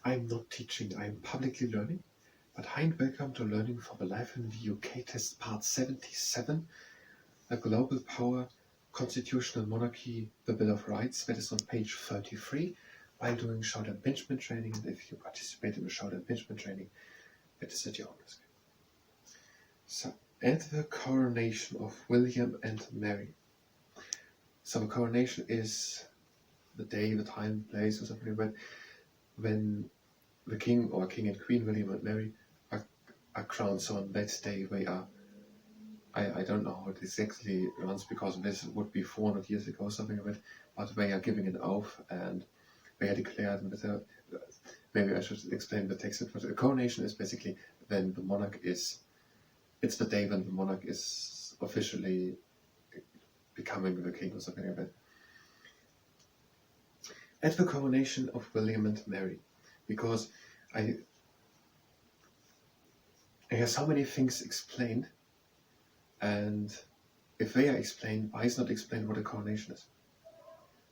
I'm not teaching, I'm publicly learning. But hi and welcome to Learning for the Life in the UK test part 77, a global power, constitutional monarchy, the Bill of Rights, that is on page 33, while doing shoulder impingement training. And if you participate in the shoulder impingement training, that is at your own risk. So, at the coronation of William and Mary. So the coronation is the day, the time, place, or something like that, when the king or king and queen, William and Mary, are crowned. So on that day they are, I don't know how it exactly runs, because this would be 400 years ago or something like that, but they are giving an oath and they are declared that, maybe I should explain the text. But a coronation is basically when the monarch is, it's the day when the monarch is officially becoming the king or something like that. At the coronation of William and Mary, because I have so many things explained, and if they are explained, why is not explained what a coronation is?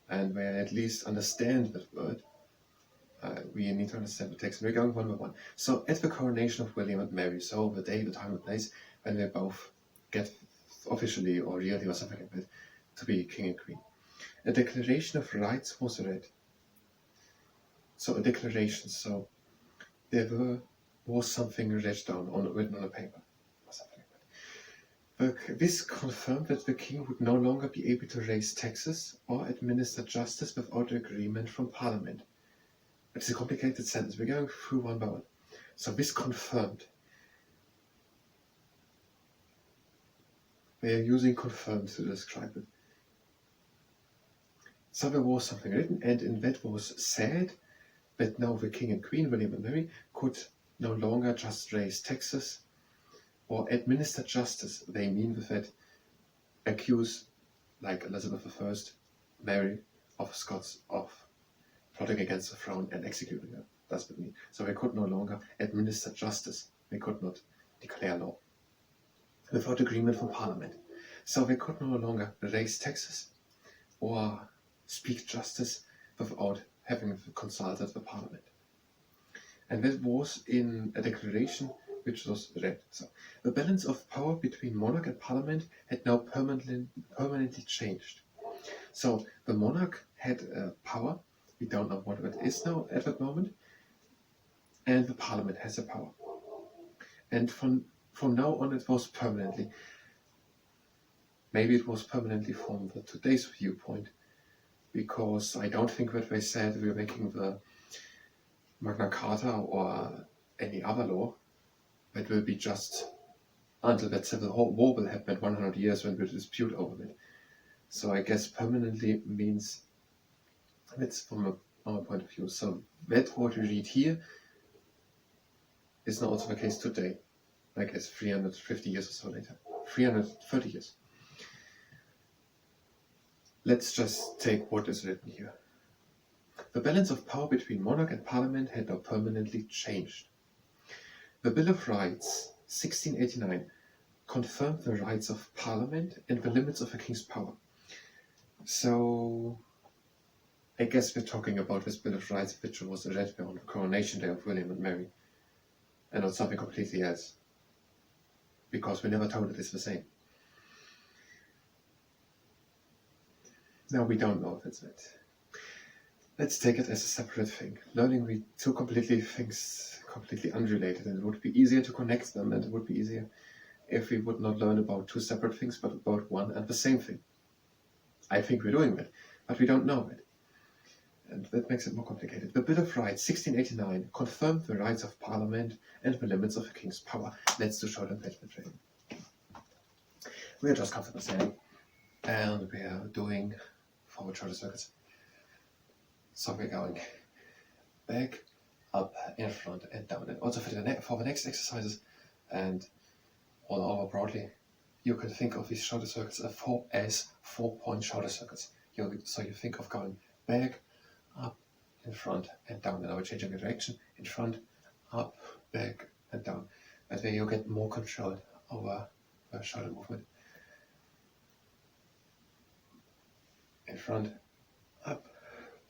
And where I at least understand that word, we need to understand the text. And we're going one by one. So at the coronation of William and Mary, so the day, the time, and place, when they both get officially or really or something like that to be king and queen, a declaration of rights was read. So a declaration, so there was something read down, written on a paper, or something like that. This confirmed that the king would no longer be able to raise taxes or administer justice without agreement from Parliament. It's a complicated sentence. We're going through one by one. So this confirmed. We are using confirmed to describe it. So there was something written, and in that was said that now the king and queen, William and Mary, could no longer just raise taxes or administer justice. They mean with that accuse, like Elizabeth I, Mary of Scots, of plotting against the throne and executing her. That's what it means. So they could no longer administer justice. They could not declare law without agreement from Parliament. So they could no longer raise taxes or speak justice without having consulted the Parliament. And that was in a declaration which was read. So the balance of power between monarch and Parliament had now permanently changed. So the monarch had power. We don't know what it is now at that moment. And the Parliament has a power. And from now on it was permanently. Maybe it was permanently from today's viewpoint, because I don't think that they said we're making the Magna Carta or any other law that will be just until that civil war will happen 100 years when we'll dispute over it. So I guess permanently means, that's from our point of view. So that what we read here is not also the case today, I guess 350 years or so later, 330 years. Let's just take what is written here. The balance of power between monarch and Parliament had now permanently changed. The Bill of Rights, 1689, confirmed the rights of Parliament and the limits of a king's power. So I guess we're talking about this Bill of Rights, which was read on the coronation day of William and Mary, and not something completely else, because we never told it it's the same. Now we don't know if it's it. Let's take it as a separate thing. Learning we two things completely unrelated, and it would be easier to connect them, and it would be easier if we would not learn about two separate things, but about one and the same thing. I think we're doing that, but we don't know it. And that makes it more complicated. The Bill of Rights, 1689, confirmed the rights of Parliament and the limits of a king's power. Let's do shoulder impingement training. We are just comfortable standing, and we are doing forward shoulder circuits. So we're going back, up, in front, and down. And also for the next exercises and all over broadly, you can think of these shoulder circuits as 4-point shoulder circuits. So you think of going back, up, in front, and down. And I will change the direction, in front, up, back, and down. That way you get more control over the shoulder movement. In front, up,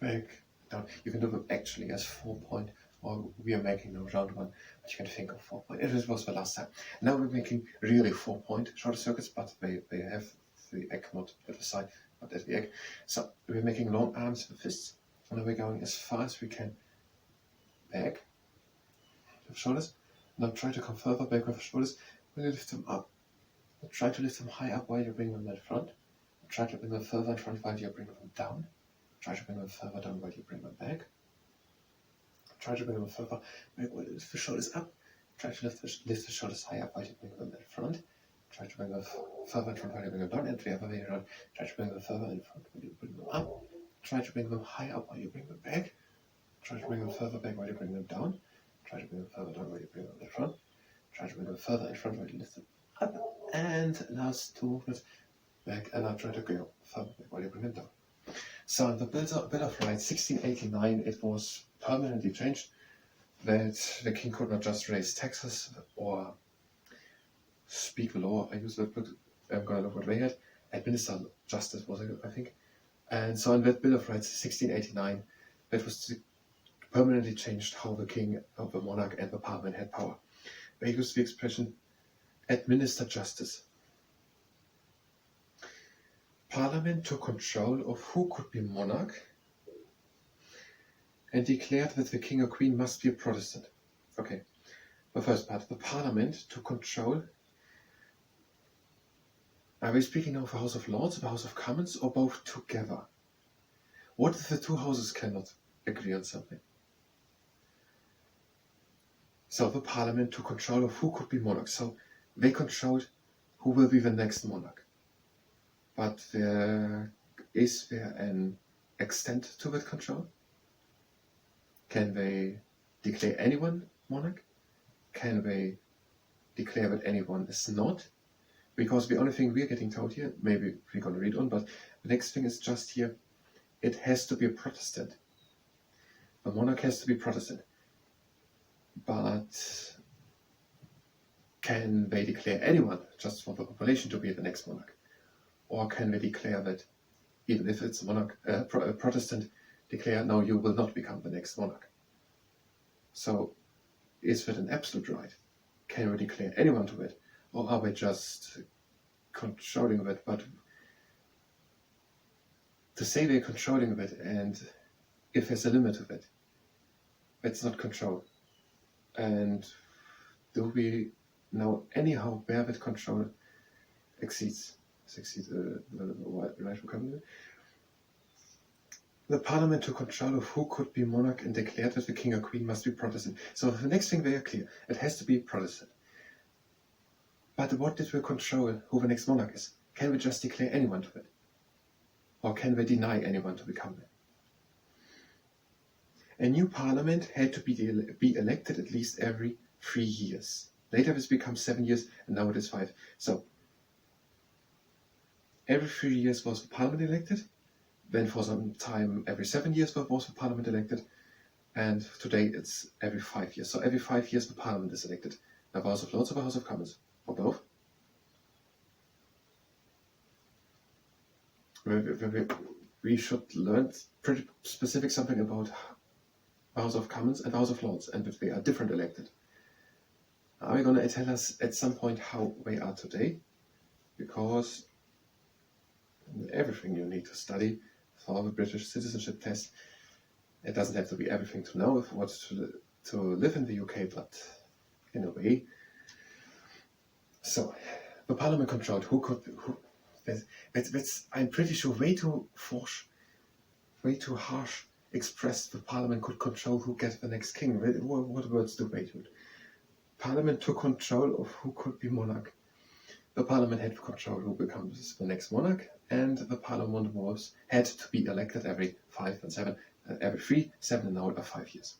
back, down. You can do them actually as 4-point or we are making no round one, but you can think of 4 point. It was the last time. Now we're making really 4 point shorter circuits, but they have the egg not at the side, but at the egg. So we're making long arms with fists, and now we're going as far as we can back with shoulders. Now try to come further back with the shoulders. When you lift them up, try to lift them high up while you bring them in front. Try to bring them further in front while you bring them down. Try to bring them further down while you bring them back. Try to bring them further back while you lift the shoulders up. Try to lift the shoulders high up while you bring them in front. Try to bring them further in front while you bring them down, and the other way around. Try to bring them further in front while you bring them up. Try to bring them high up while you bring them back. Try to bring them further back while you bring them down. Try to bring them further down while you bring them in front. Try to bring them further in front while you lift them up. And last 2 movements back, and now try to go further back while you bring them down. So in the Bill of Rights 1689, it was permanently changed that the king could not just raise taxes or speak the law. I use that, but I'm going to look what they had. Administer justice was it, I think. And so in that Bill of Rights 1689, that was permanently changed how the king, how the monarch and the parliament had power. They used the expression administer justice. Parliament took control of who could be monarch and declared that the king or queen must be a Protestant. Okay, the first part, the parliament took control. Are we speaking now of the House of Lords, the House of Commons, or both together? What if the two houses cannot agree on something? So the parliament took control of who could be monarch. So they controlled who will be the next monarch. But is there an extent to that control? Can they declare anyone monarch? Can they declare that anyone is not? Because the only thing we're getting told here, maybe we're going to read on, but the next thing is just here, it has to be a Protestant. The monarch has to be Protestant. But can they declare anyone, just for the population, to be the next monarch? Or can they declare that, even if it's a Protestant, declare, no, you will not become the next monarch? So, is that an absolute right? Can we declare anyone to it? Or are we just controlling it? But to say we're controlling it, and if there's a limit of it, that's not control. And do we know anyhow where that control succeeds the right vocabulary? The parliament took control of who could be monarch and declared that the king or queen must be Protestant. So the next thing very clear, it has to be Protestant. But what did we control who the next monarch is? Can we just declare anyone to it? Or can we deny anyone to become it? A new parliament had to be elected at least every 3 years. Later this becomes 7 years, and now it is 5. So every 3 years was the parliament elected. Then for some time, every 7 years was the parliament elected. And today it's every 5 years. So every 5 years the parliament is elected. Now the House of Lords or the House of Commons? Or both? We should learn pretty specific something about the House of Commons and the House of Lords, and that they are different elected. Are we going to tell us at some point how they are today? Because everything you need to study for the British citizenship test, it doesn't have to be everything to know what to live in the UK, but in a way. So, the parliament controlled that's I'm pretty sure way too harsh expressed. The parliament could control who gets the next king. What words do they use? Parliament took control of who could be monarch. The parliament had control who becomes the next monarch, and the parliament had to be elected every 5 and 7, every 3, 7, and now 5 years.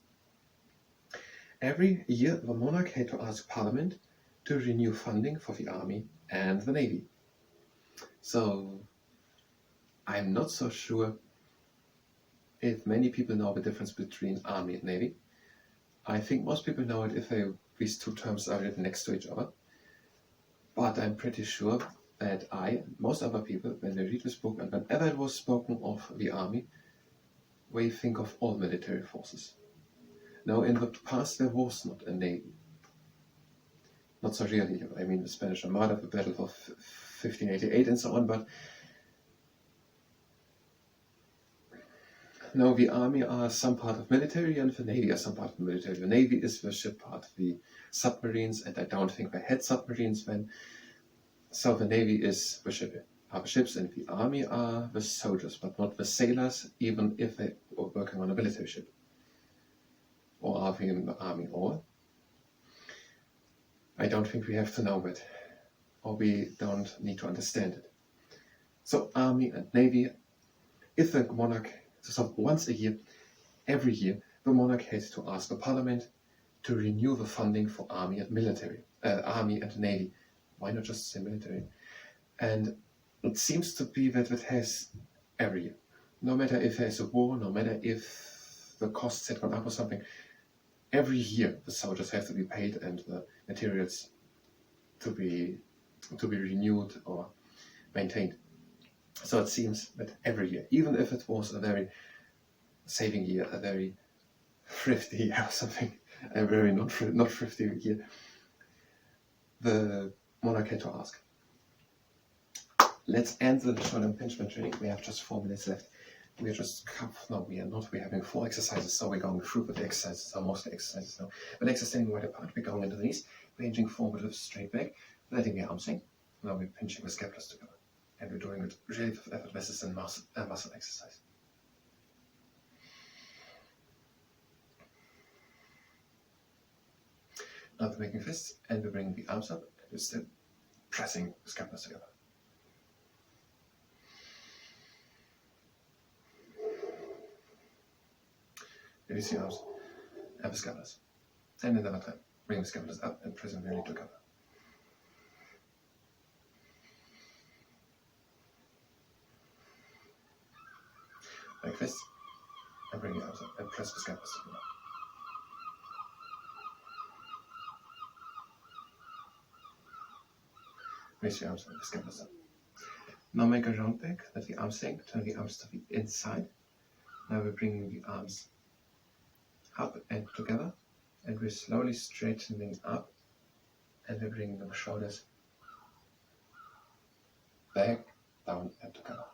Every year, the monarch had to ask parliament to renew funding for the army and the navy. So, I'm not so sure if many people know the difference between army and navy. I think most people know it if these two terms are written next to each other. But I'm pretty sure that most other people, when they read this book, and whenever it was spoken of the army, we think of all military forces. Now, in the past, there was not a navy. Not so really. I mean, the Spanish Armada, the Battle of 1588 and so on, but now the army are some part of military and the navy are some part of the military. The navy is the ship part, the submarines, and I don't think they had submarines then. So the navy is the ship, are the ships, and the army are the soldiers, but not the sailors, even if they were working on a military ship. Or are they in the army? Or I don't think we have to know it, or we don't need to understand it. So army and navy, if the monarch, so once a year, every year, the monarch had to ask the parliament to renew the funding for army and army and navy. Why not just say military? And it seems to be that it has every year. No matter if there's a war, no matter if the costs had gone up or something, every year the soldiers have to be paid and the materials to be renewed or maintained. So it seems that every year, even if it was a very saving year, a very thrifty year or something, a very not thrifty year, the monarch had to ask. Let's end the shoulder impingement training. We have just 4 minutes left. We are just, no, we are not. We're having 4 exercises, so we're going through with the exercises, so mostly exercises now. But legs are standing right apart, we're going into the knees, pinching forward, lift straight back, letting the arms hang. Now we're pinching the scapulars together. And we're doing it really with effort, less as in muscle exercise. Now we're making fists, and we're bringing the arms up, and we're still pressing the scapulars together. Release the arms and the scapulars. And another time, bring the scapulars up and press them really together. Make fists, and bring the arms up and press the scapulars together. Raise the arms and the scapulars up. Now make a round back, let the arms sink, turn the arms to the inside. Now we're bringing the arms up and together, and we're slowly straightening up, and we're bringing the shoulders back, down, and together.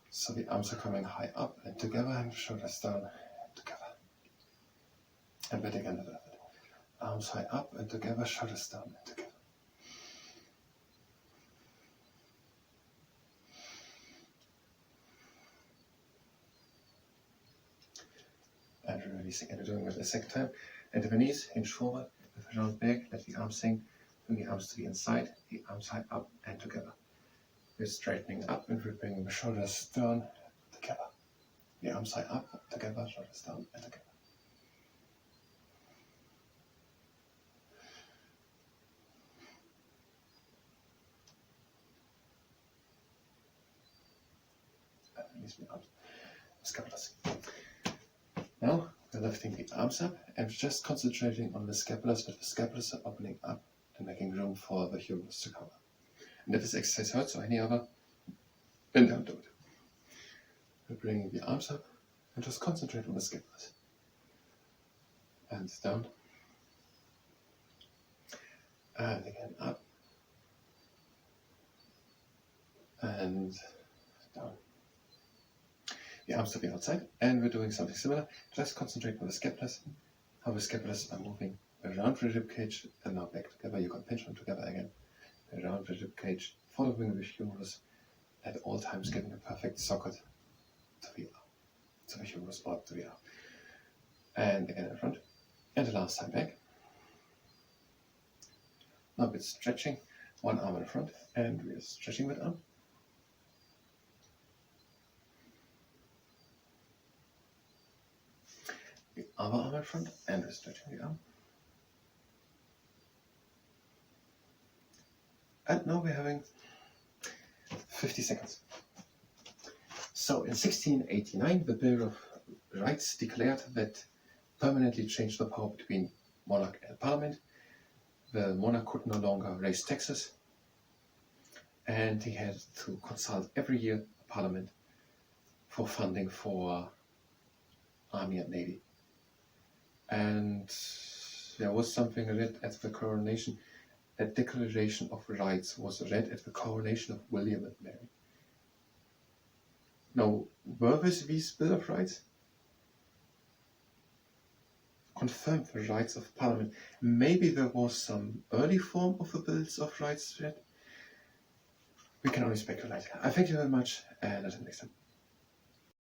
So the arms are coming high up and together, and the shoulders down and together. And back again with effort. Arms high up and together, shoulders down and together. And we're releasing, and we're doing it a second time. And the knees, hinge forward, with a round back, let the arms sink, bring the arms to the inside, the arms high up and together. We're straightening up and we're bringing the shoulders down, together. The arms high up, together, shoulders down and together. And release the arms, scapulars. Now we're lifting the arms up and just concentrating on the scapulars, but the scapulars are opening up and making room for the humerus to come up. And if this exercise hurts or any other, then don't do it. We're bringing the arms up and just concentrate on the scapulars. And down. And again up. And down. The arms to the outside, and we're doing something similar. Just concentrate on the scapulars, how the scapulars are moving around the rib cage and now back together. You can pinch them together again, around the rib cage, following the humerus at all times, giving a perfect socket to the humerus or to the arm. And again in front, and the last time back. Now we're stretching one arm in front, and we're stretching that arm. The other arm in front, and we're stretching the arm. And now we're having 50 seconds. So in 1689, the Bill of Rights declared that permanently changed the power between monarch and parliament. The monarch could no longer raise taxes, and he had to consult every year the parliament for funding for army and navy. and there was something read at the coronation. A Declaration of Rights was read at the coronation of William and Mary. Now, were these Bill of Rights? Confirmed the rights of Parliament. Maybe there was some early form of the Bills of Rights read. We can only speculate. I thank you very much, and until next time.